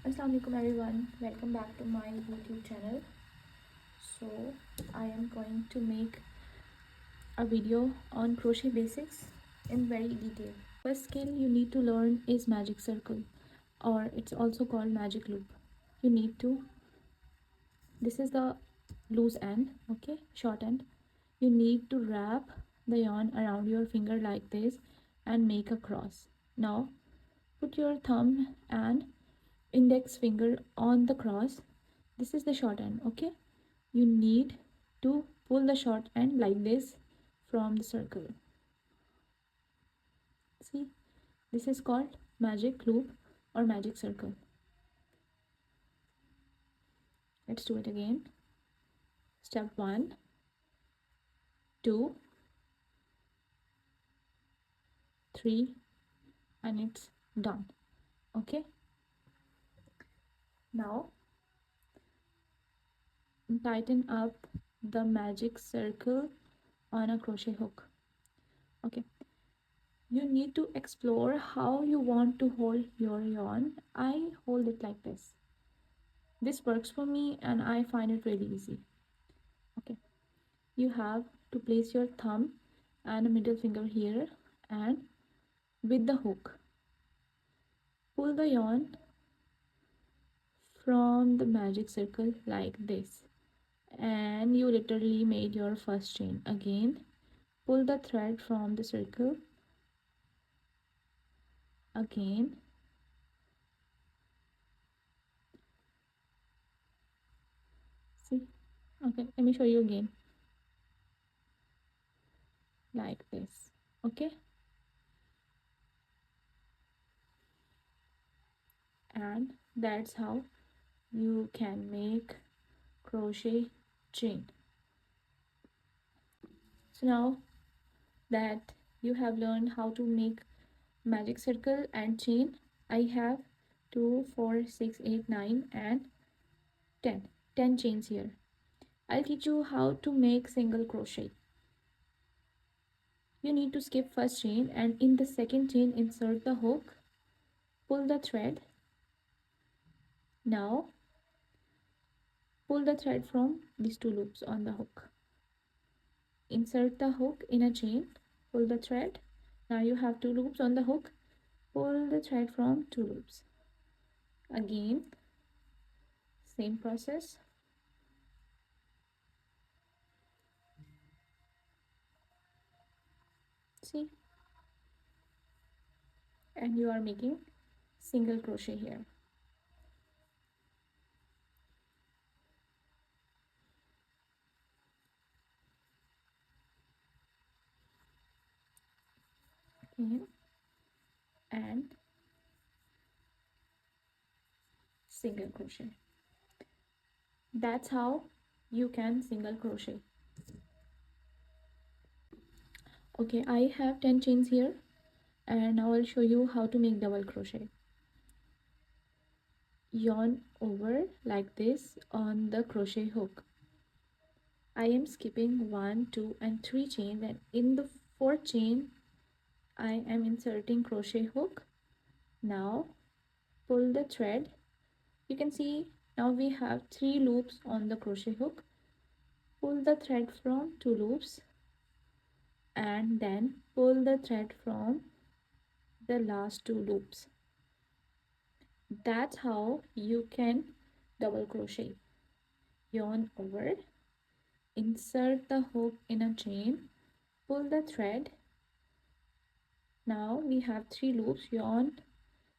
Assalamualaikum everyone, welcome back to my YouTube channel. So I am going to make a video on crochet basics in very detail. First skill you need to learn is magic circle, or it's also called magic loop. You need to, this is the loose end, okay, short end. You need to wrap the yarn around your finger like this and make a cross. Now put your thumb and index finger on the cross. This is the short end, okay. You need to pull the short end like this from the circle. See, this is called magic loop or magic circle. Let's do it again. Step 1, 2, 3, and it's done. Okay, now tighten up the magic circle on a crochet hook. Okay, you need to explore how you want to hold your yarn. I hold it like this. This works for me and I find it really easy. Okay, you have to place your thumb and a middle finger here, and with the hook pull the yarn from the magic circle like this, and you literally made your first chain. Again, pull the thread from the circle, again, see, okay, let me show you again, like this. Okay, and that's how you can make crochet chain. So now that you have learned how to make magic circle and chain, I have 2 4 6 8 9 and 10 chains here. I'll teach you how to make single crochet. You need to skip first chain, and in the second chain insert the hook, pull the thread. Now pull the thread from these two loops on the hook, insert the hook in a chain, pull the thread. Now you have two loops on the hook, pull the thread from two loops. Again, same process. See, and you are making single crochet here. Okay, and single crochet. That's how you can single crochet. Okay, I have 10 chains here, and now I'll show you how to make double crochet. Yarn over like this on the crochet hook. I am skipping 1 2 and 3 chains, and in the fourth chain I am inserting crochet hook. Now pull the thread. You can see now we have 3 loops on the crochet hook. Pull the thread from 2 loops and then pull the thread from the last 2 loops. That's how you can double crochet. Yarn over, insert the hook in a chain, pull the thread. Now we have 3 loops. Yarn,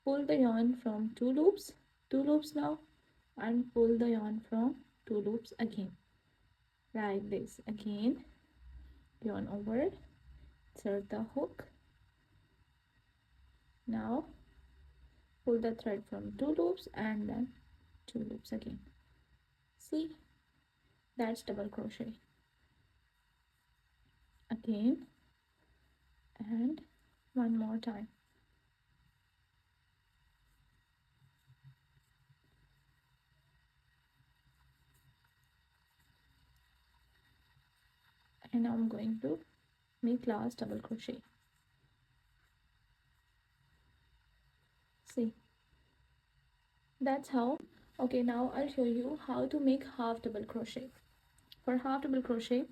pull the yarn from 2 loops now, and pull the yarn from 2 loops again, like this. Again, yarn over, insert the hook. Now pull the thread from 2 loops and then 2 loops again. See, that's double crochet. Again, and one more time. And now I'm going to make last double crochet. See, That's how. Okay, now I'll show you how to make half double crochet. For half double crochet,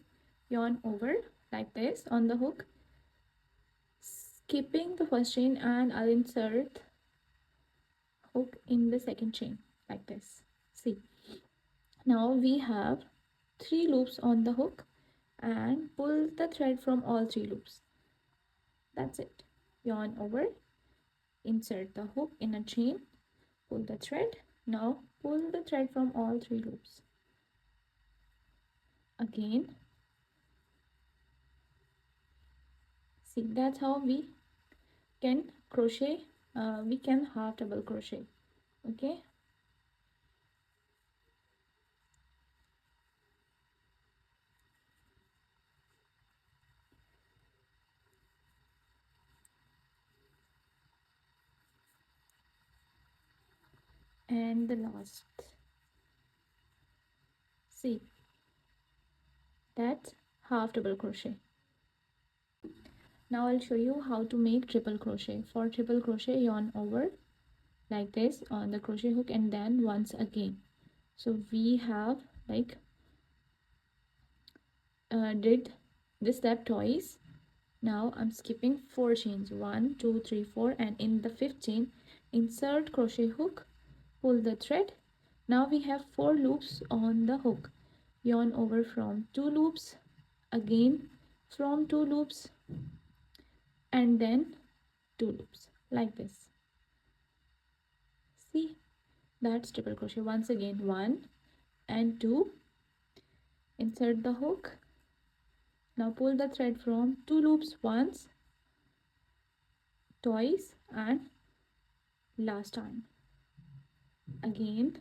yarn over like this on the hook, skipping the first chain, and I'll insert hook in the second chain like this. See, now we have 3 loops on the hook and pull the thread from all 3 loops. That's it. Yarn over, insert the hook in a chain, pull the thread. Now pull the thread from all 3 loops. Again, see, that's how we can crochet. We can half double crochet. Okay, and the last. See, that's half double crochet. Now I'll show you how to make triple crochet. For triple crochet, yarn over like this on the crochet hook and then once again. So we have like did this step twice. Now I'm skipping 4 chains, 1 2 3 4, and in the 5th chain insert crochet hook, pull the thread. Now we have 4 loops on the hook. Yarn over from 2 loops, again from 2 loops, and then 2 loops like this. See, that's triple crochet. Once again, 1 and 2, insert the hook. Now pull the thread from 2 loops once, twice, and last time. Again,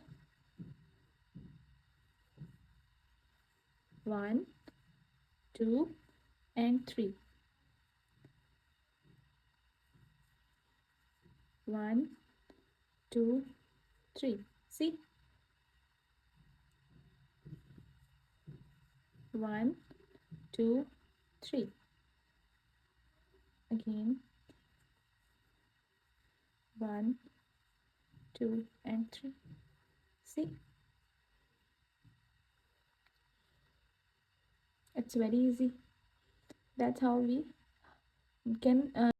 1 2 and 3. 1 2 3. See, 1 2 3. Again, 1 2 and 3. See, it's very easy. That's how we can